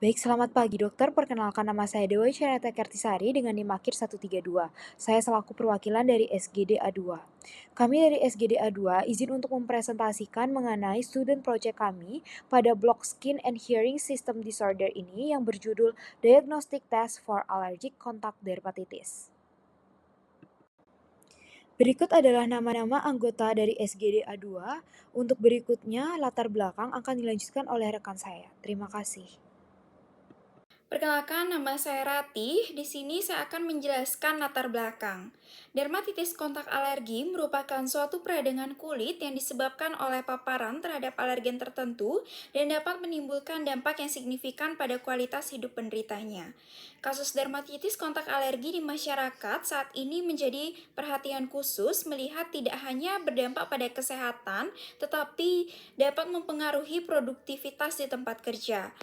Baik, selamat pagi dokter. Perkenalkan nama saya Dewi Syarata Kartisari dengan NIM akhir 132. Saya selaku perwakilan dari SGD A2. Kami dari SGD A2 izin untuk mempresentasikan mengenai student project kami pada blok Skin and Hearing System Disorder ini yang berjudul Diagnostic Test for Allergic Contact Dermatitis. Berikut adalah nama-nama anggota dari SGD A2. Untuk berikutnya, latar belakang akan dilanjutkan oleh rekan saya. Terima kasih. Perkenalkan, nama saya Ratih. Di sini saya akan menjelaskan latar belakang. Dermatitis kontak alergi merupakan suatu peradangan kulit yang disebabkan oleh paparan terhadap alergen tertentu dan dapat menimbulkan dampak yang signifikan pada kualitas hidup penderitanya. Kasus dermatitis kontak alergi di masyarakat saat ini menjadi perhatian khusus melihat tidak hanya berdampak pada kesehatan, tetapi dapat mempengaruhi produktivitas di tempat kerja.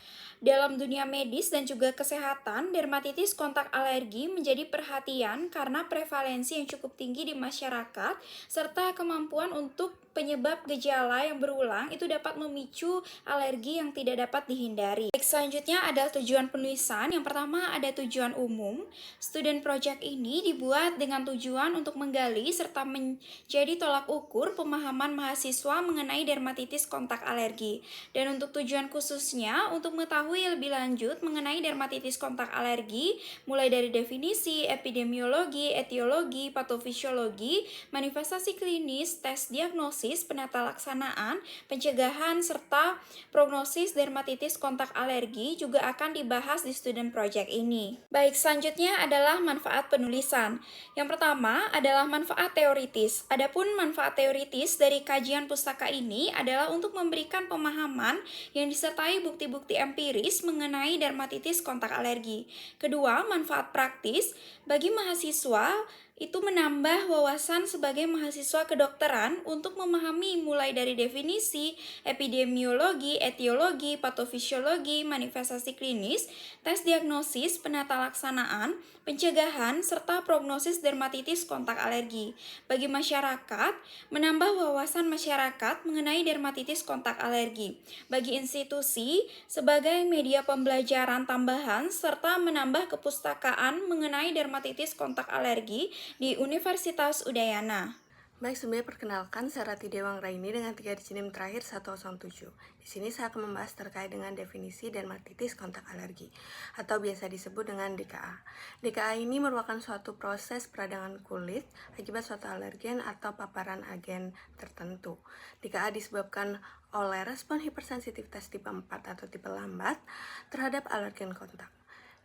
Dalam dunia medis dan juga kesehatan, dermatitis kontak alergi menjadi perhatian karena prevalensi yang cukup tinggi di masyarakat, serta kemampuan untuk penyebab gejala yang berulang itu dapat memicu alergi yang tidak dapat dihindari. Baik, selanjutnya adalah tujuan penulisan. Yang pertama ada tujuan umum. Student project ini dibuat dengan tujuan untuk menggali serta menjadi tolak ukur pemahaman mahasiswa mengenai dermatitis kontak alergi. Dan untuk tujuan khususnya, untuk mengetahui lebih lanjut mengenai dermatitis kontak alergi, mulai dari definisi, epidemiologi, etiologi, patofisiologi, manifestasi klinis, tes diagnosis, penata laksanaan, pencegahan, serta prognosis dermatitis kontak alergi juga akan dibahas di student project ini. Baik, selanjutnya adalah manfaat penulisan. Yang pertama adalah manfaat teoritis. Adapun manfaat teoritis dari kajian pustaka ini adalah untuk memberikan pemahaman yang disertai bukti-bukti empiris mengenai dermatitis kontak alergi. Kedua, manfaat praktis bagi mahasiswa itu menambah wawasan sebagai mahasiswa kedokteran untuk memahami mulai dari definisi, epidemiologi, etiologi, patofisiologi, manifestasi klinis, tes diagnosis, penata laksanaan, pencegahan, serta prognosis dermatitis kontak alergi. Bagi masyarakat, menambah wawasan masyarakat mengenai dermatitis kontak alergi. Bagi institusi, sebagai media pembelajaran tambahan, serta menambah kepustakaan mengenai dermatitis kontak alergi di Universitas Udayana. Baik, sebelumnya perkenalkan saya Rati Dewang Raini dengan 3 digit NIM terakhir 107. Di sini saya akan membahas terkait dengan definisi dermatitis kontak alergi atau biasa disebut dengan DKA. DKA ini merupakan suatu proses peradangan kulit akibat suatu alergen atau paparan agen tertentu. DKA disebabkan oleh respon hipersensitivitas tipe 4 atau tipe lambat terhadap alergen kontak.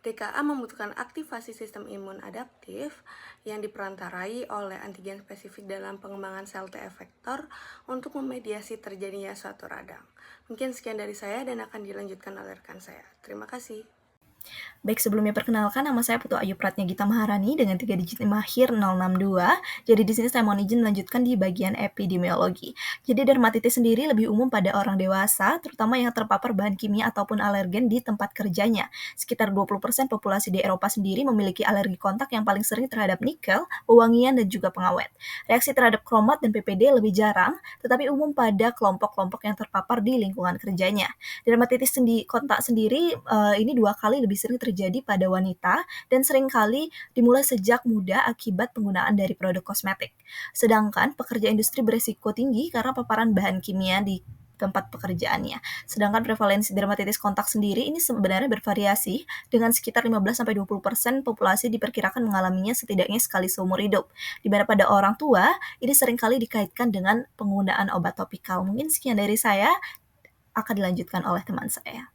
DKA membutuhkan aktivasi sistem imun adaptif yang diperantarai oleh antigen spesifik dalam pengembangan sel T effector untuk memediasi terjadinya suatu radang. Mungkin sekian dari saya dan akan dilanjutkan oleh rekan saya. Terima kasih. Baik, sebelumnya perkenalkan nama saya Putu Ayu Pratnya Gita Maharani dengan 3 digit NIM akhir 062. Jadi di sini saya mohon izin melanjutkan di bagian epidemiologi. Jadi dermatitis sendiri lebih umum pada orang dewasa, terutama yang terpapar bahan kimia ataupun alergen di tempat kerjanya. Sekitar 20% populasi di Eropa sendiri memiliki alergi kontak yang paling sering terhadap nikel, wewangian, dan juga pengawet. Reaksi terhadap kromat dan PPD lebih jarang, tetapi umum pada kelompok-kelompok yang terpapar di lingkungan kerjanya. Dermatitis kontak sendiri ini 2 kali lebih sering terjadi pada wanita dan seringkali dimulai sejak muda akibat penggunaan dari produk kosmetik. Sedangkan pekerja industri beresiko tinggi karena paparan bahan kimia di tempat pekerjaannya. Sedangkan prevalensi dermatitis kontak sendiri ini sebenarnya bervariasi dengan sekitar 15-20% populasi diperkirakan mengalaminya setidaknya sekali seumur hidup. Di mana pada orang tua, ini seringkali dikaitkan dengan penggunaan obat topikal. Mungkin sekian dari saya, akan dilanjutkan oleh teman saya.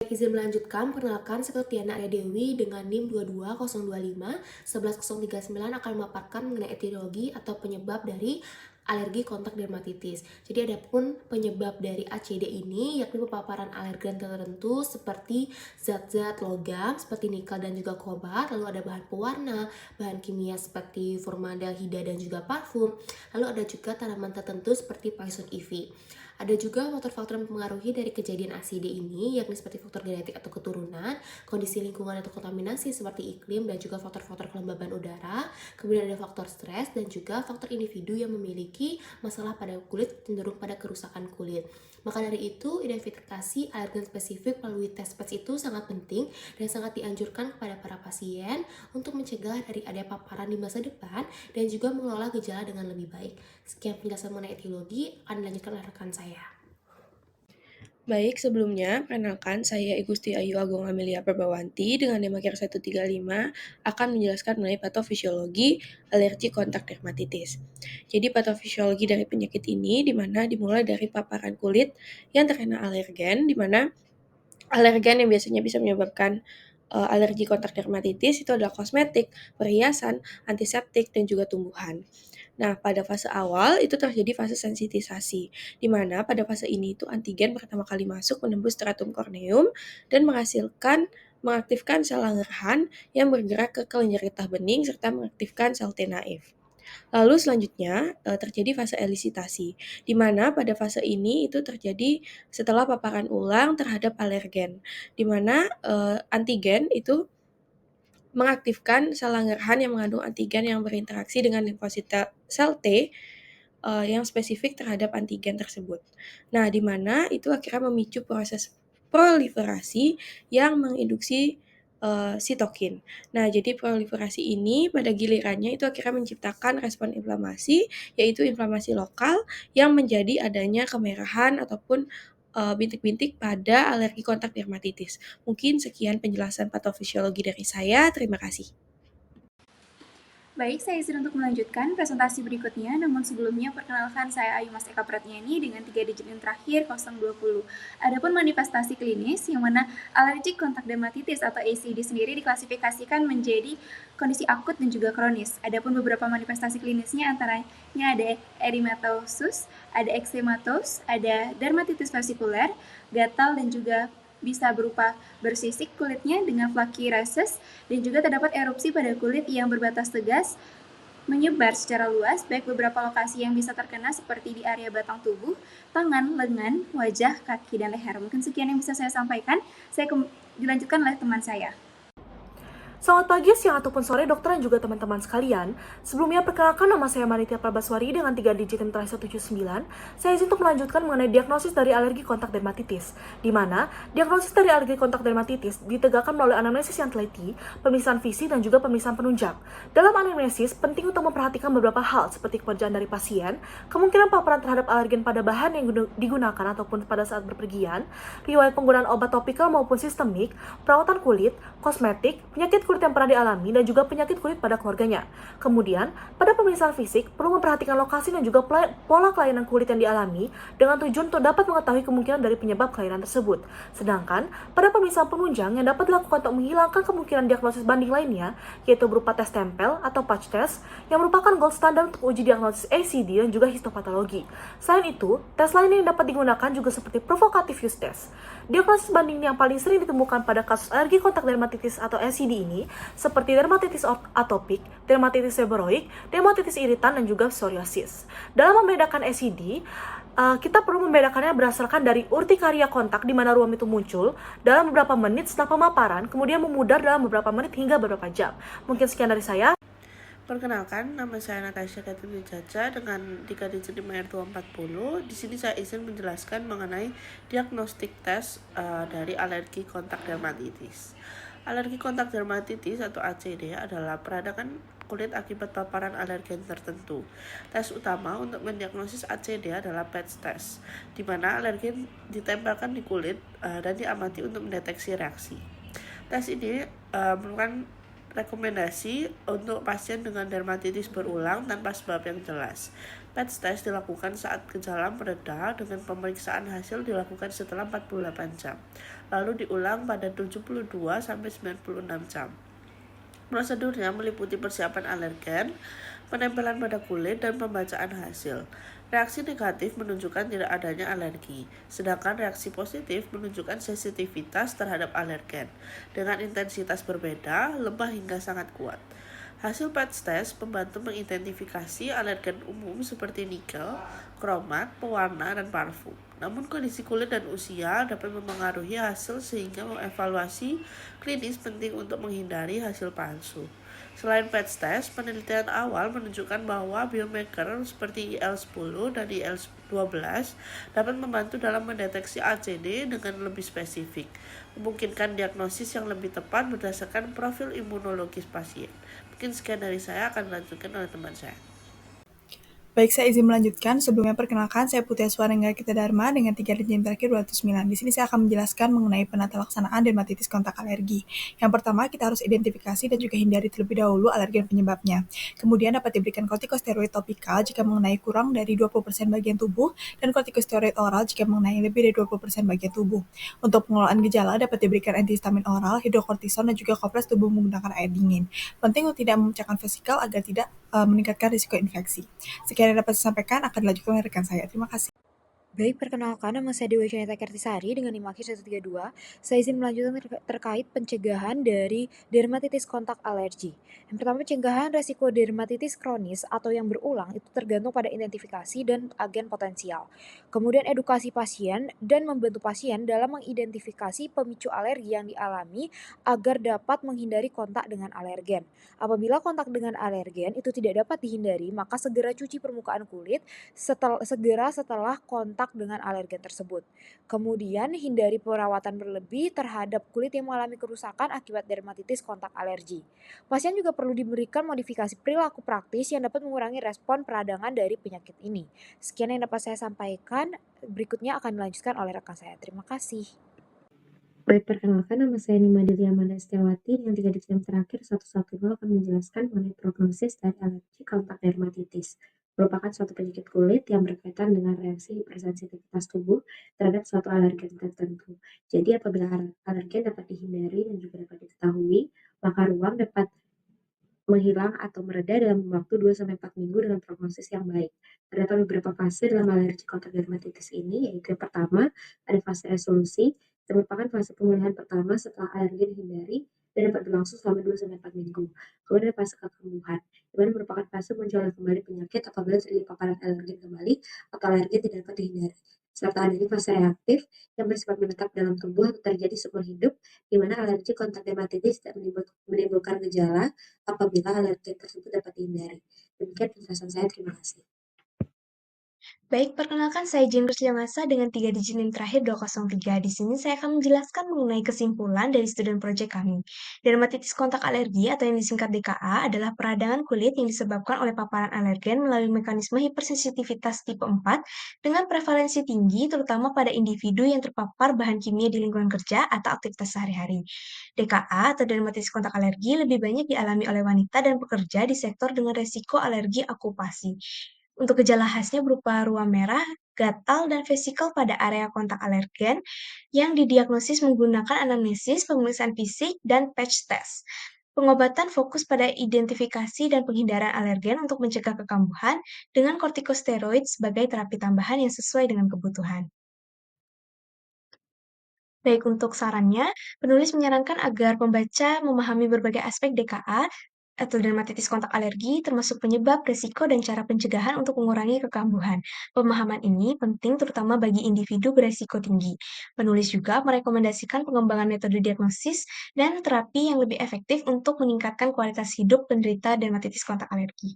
Izin melanjutkan, perkenalkan saya Tiana Aya Dewi dengan NIM 22025 11039 akan memaparkan mengenai etiologi atau penyebab dari alergi kontak dermatitis. Jadi adapun penyebab dari ACD ini yakni paparan alergen tertentu seperti zat-zat logam seperti nikel dan juga kobalt, lalu ada bahan pewarna, bahan kimia seperti formaldehida dan juga parfum, lalu ada juga tanaman tertentu seperti poison ivy. Ada juga faktor-faktor yang mempengaruhi dari kejadian ACD ini, yakni seperti faktor genetik atau keturunan, kondisi lingkungan atau kontaminasi seperti iklim, dan juga faktor-faktor kelembaban udara. Kemudian ada faktor stres dan juga faktor individu yang memiliki masalah pada kulit cenderung pada kerusakan kulit. Maka dari itu, identifikasi alergen spesifik melalui tes PETS itu sangat penting dan sangat dianjurkan kepada para pasien untuk mencegah dari adanya paparan di masa depan dan juga mengelola gejala dengan lebih baik. Sekian penjelasan mengenai etiologi, akan dilanjutkan oleh rekan saya. Baik, sebelumnya, perkenalkan saya Igusti Ayu Agung Amelia Perbawanti dengan Nemaker 135 akan menjelaskan mengenai patofisiologi alergi kontak dermatitis. Jadi patofisiologi dari penyakit ini dimulai dari paparan kulit yang terkena alergen, di mana alergen yang biasanya bisa menyebabkan alergi kontak dermatitis itu adalah kosmetik, perhiasan, antiseptik, dan juga tumbuhan. Nah, pada fase awal itu terjadi fase sensitisasi, di mana pada fase ini itu antigen pertama kali masuk menembus stratum corneum dan mengaktifkan sel Langerhans yang bergerak ke kelenjar getah bening serta mengaktifkan sel T naif. Lalu selanjutnya terjadi fase elisitasi, di mana pada fase ini itu terjadi setelah paparan ulang terhadap alergen, di mana antigen itu mengaktifkan sel Langerhans yang mengandung antigen yang berinteraksi dengan limfosit sel T yang spesifik terhadap antigen tersebut. Nah, di mana itu akhirnya memicu proses proliferasi yang menginduksi sitokin. Nah, jadi proliferasi ini pada gilirannya itu akhirnya menciptakan respon inflamasi, yaitu inflamasi lokal yang menjadi adanya kemerahan ataupun bintik-bintik pada alergi kontak dermatitis. Mungkin sekian penjelasan patofisiologi dari saya. Terima kasih. Baik, saya izin untuk melanjutkan presentasi berikutnya, namun sebelumnya perkenalkan saya Ayu Mas Eka Pratnyani dengan 3 digit NIM terakhir 020. Adapun manifestasi klinis yang mana alergi kontak dermatitis atau ACD sendiri diklasifikasikan menjadi kondisi akut dan juga kronis. Adapun beberapa manifestasi klinisnya antaranya ada erythematosus, ada eczematos, ada dermatitis vasikuler, gatal dan juga bisa berupa bersisik kulitnya dengan flaky rashes dan juga terdapat erupsi pada kulit yang berbatas tegas menyebar secara luas, baik beberapa lokasi yang bisa terkena seperti di area batang tubuh, tangan, lengan, wajah, kaki, dan leher. Mungkin sekian yang bisa saya sampaikan. Dilanjutkan oleh teman saya. Selamat pagi, siang, ataupun sore dokter dan juga teman-teman sekalian. Sebelumnya perkenalkan nama saya Maritia Prabaswari dengan 3 digit NIM terakhir 179. Saya izin untuk melanjutkan mengenai diagnosis dari alergi kontak dermatitis, di mana diagnosis dari alergi kontak dermatitis ditegakkan melalui anamnesis yang teliti, pemeriksaan fisik, dan juga pemeriksaan penunjang. Dalam anamnesis, penting untuk memperhatikan beberapa hal seperti pekerjaan dari pasien, kemungkinan paparan terhadap alergen pada bahan yang digunakan ataupun pada saat berpergian, riwayat penggunaan obat topikal maupun sistemik, perawatan kulit, kosmetik, penyakit kulit yang pernah dialami, dan juga penyakit kulit pada keluarganya. Kemudian, pada pemeriksaan fisik, perlu memperhatikan lokasi dan juga pola kelainan kulit yang dialami dengan tujuan untuk dapat mengetahui kemungkinan dari penyebab kelainan tersebut. Sedangkan, pada pemeriksaan penunjang yang dapat dilakukan untuk menghilangkan kemungkinan diagnosis banding lainnya, yaitu berupa tes tempel atau patch test, yang merupakan gold standard untuk uji diagnosis ACD dan juga histopatologi. Selain itu, tes lain yang dapat digunakan juga seperti provocative use test. Diagnosis banding yang paling sering ditemukan pada kasus alergi kontak dermatitis atau ACD ini seperti dermatitis atopik, dermatitis seborrheic, dermatitis iritan, dan juga psoriasis. Dalam membedakan ACD, kita perlu membedakannya berdasarkan dari urtikaria kontak di mana ruam itu muncul dalam beberapa menit setelah pemaparan, kemudian memudar dalam beberapa menit hingga beberapa jam. Mungkin sekian dari saya. Perkenalkan, nama saya Natasha Catherine Caca dengan 3 digit NIM 240. Di sini saya izin menjelaskan mengenai diagnostik tes dari alergi kontak dermatitis. Alergi kontak dermatitis atau ACD adalah peradangan kulit akibat paparan alergen tertentu. Tes utama untuk mendiagnosis ACD adalah patch test, di mana alergen ditempelkan di kulit dan diamati untuk mendeteksi reaksi. Tes ini merupakan rekomendasi untuk pasien dengan dermatitis berulang tanpa sebab yang jelas. Patch test dilakukan saat gejala mereda dengan pemeriksaan hasil dilakukan setelah 48 jam. Lalu diulang pada 72-96 jam. Prosedurnya meliputi persiapan alergen, penempelan pada kulit, dan pembacaan hasil. Reaksi negatif menunjukkan tidak adanya alergi, sedangkan reaksi positif menunjukkan sensitivitas terhadap alergen, dengan intensitas berbeda, lemah hingga sangat kuat. Hasil patch test membantu mengidentifikasi alergen umum seperti nikel, kromat, pewarna, dan parfum. Namun kondisi kulit dan usia dapat mempengaruhi hasil sehingga mengevaluasi klinis penting untuk menghindari hasil palsu. Selain patch test, penelitian awal menunjukkan bahwa biomarker seperti IL-10 dan IL-12 dapat membantu dalam mendeteksi ACD dengan lebih spesifik, memungkinkan diagnosis yang lebih tepat berdasarkan profil imunologis pasien. Mungkin sekian dari saya, akan dilanjutkan oleh teman saya. Baik, saya izin melanjutkan. Sebelumnya perkenalkan, saya Putri Aswarenggara Kita Dharma dengan 3 digit terakhir 209. Di sini saya akan menjelaskan mengenai penata laksanaan dermatitis kontak alergi. Yang pertama, kita harus identifikasi dan juga hindari terlebih dahulu alergen penyebabnya. Kemudian dapat diberikan kortikosteroid topikal jika mengenai kurang dari 20% bagian tubuh dan kortikosteroid oral jika mengenai lebih dari 20% bagian tubuh. Untuk pengelolaan gejala dapat diberikan antihistamin oral, hidrokortison, dan juga kompres tubuh menggunakan air dingin. Penting untuk tidak memecahkan vesikal agar tidak meningkatkan risiko infeksi. Sekian yang dapat saya sampaikan, akan dilanjutkan oleh rekan saya. Terima kasih. Baik, perkenalkan nama saya Dewi Canita Kertisari dengan NIM akhir 132. Saya izin melanjutkan terkait pencegahan dari dermatitis kontak alergi. Yang pertama, pencegahan resiko dermatitis kronis atau yang berulang itu tergantung pada identifikasi dan agen potensial. Kemudian edukasi pasien dan membantu pasien dalam mengidentifikasi pemicu alergi yang dialami agar dapat menghindari kontak dengan alergen. Apabila kontak dengan alergen itu tidak dapat dihindari, maka segera cuci permukaan kulit segera setelah kontak dengan alergen tersebut. Kemudian hindari perawatan berlebih terhadap kulit yang mengalami kerusakan akibat dermatitis kontak alergi. Pasien juga perlu diberikan modifikasi perilaku praktis yang dapat mengurangi respon peradangan dari penyakit ini. Sekian yang dapat saya sampaikan, berikutnya akan dilanjutkan oleh rekan saya. Terima kasih. Baik, perkenalkan nama saya Nima Delia Amanda Setiawati dengan 3 digit NIM terakhir 110 akan menjelaskan mengenai prognosis dari alergi kontak dermatitis. Merupakan suatu penyakit kulit yang berkaitan dengan reaksi hipersensitivitas tubuh terhadap suatu alergen tertentu. Jadi apabila alergen dapat dihindari dan juga dapat diketahui, maka ruang dapat menghilang atau mereda dalam waktu 2-4 minggu dengan prognosis yang baik. Terdapat beberapa fase dalam alergi kontak dermatitis ini, yaitu yang pertama, ada fase resolusi, yang merupakan fase pemulihan pertama setelah alergen dihindari dan dapat berlangsung selama 2-4 minggu. Kemudian ada fase kekambuhan, di mana merupakan fase munculnya kembali penyakit apabila terjadi paparan alergen kembali atau alergen tidak dapat dihindari. Serta adanya fase reaktif yang bersifat menetap dalam tubuh atau terjadi seumur hidup, di mana alergi kontak dermatitis tidak menimbulkan gejala apabila alergen tersebut dapat dihindari. Demikian penjelasan saya, terima kasih. Baik, perkenalkan saya Jane Masa dengan 3 digit NIM terakhir 203. Di sini saya akan menjelaskan mengenai kesimpulan dari student project kami. Dermatitis kontak alergi atau yang disingkat DKA adalah peradangan kulit yang disebabkan oleh paparan alergen melalui mekanisme hipersensitivitas tipe 4 dengan prevalensi tinggi terutama pada individu yang terpapar bahan kimia di lingkungan kerja atau aktivitas sehari-hari. DKA atau dermatitis kontak alergi lebih banyak dialami oleh wanita dan pekerja di sektor dengan resiko alergi okupasi. Untuk gejala khasnya berupa ruam merah, gatal, dan vesikal pada area kontak alergen yang didiagnosis menggunakan anamnesis, pemeriksaan fisik, dan patch test. Pengobatan fokus pada identifikasi dan penghindaran alergen untuk mencegah kekambuhan dengan kortikosteroid sebagai terapi tambahan yang sesuai dengan kebutuhan. Baik, untuk sarannya, penulis menyarankan agar pembaca memahami berbagai aspek DKA atau dermatitis kontak alergi, termasuk penyebab, risiko, dan cara pencegahan untuk mengurangi kekambuhan. Pemahaman ini penting terutama bagi individu beresiko tinggi. Penulis juga merekomendasikan pengembangan metode diagnosis dan terapi yang lebih efektif untuk meningkatkan kualitas hidup penderita dermatitis kontak alergi.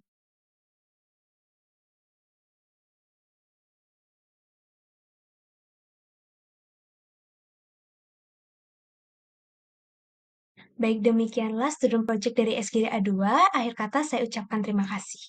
Baik, demikianlah student project dari SGDA 2. Akhir kata saya ucapkan terima kasih.